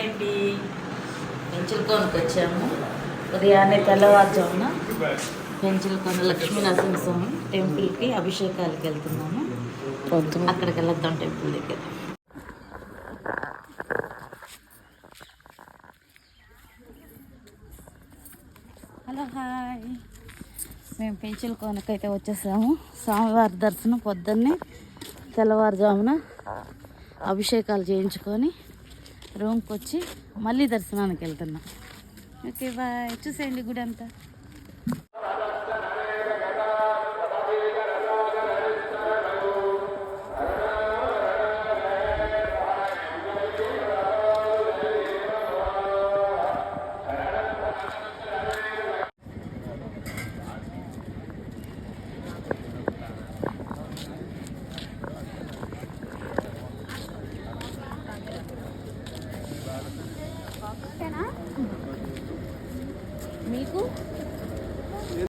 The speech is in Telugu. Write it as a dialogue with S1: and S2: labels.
S1: అండి. పెంచులకోనకి వచ్చాము. ఉదయాన్నే తెల్లవారుజామున పెంచులకోన లక్ష్మీ నరసింహస్వామి టెంపుల్కి అభిషేకాలకు వెళ్తున్నాము. అక్కడికి వెళ్దాం టెంపుల్ దగ్గర. హలో హాయ్, మేము పెంచులకోనకైతే వచ్చేసాము. స్వామివారి దర్శనం పొద్దున్నే తెల్లవారుజామున అభిషేకాలు చేయించుకొని రూమ్కి వచ్చి మళ్ళీ దర్శనానికి వెళ్తున్నాం. Okay bye. చూసేయండి గుడి అంతా. మీకు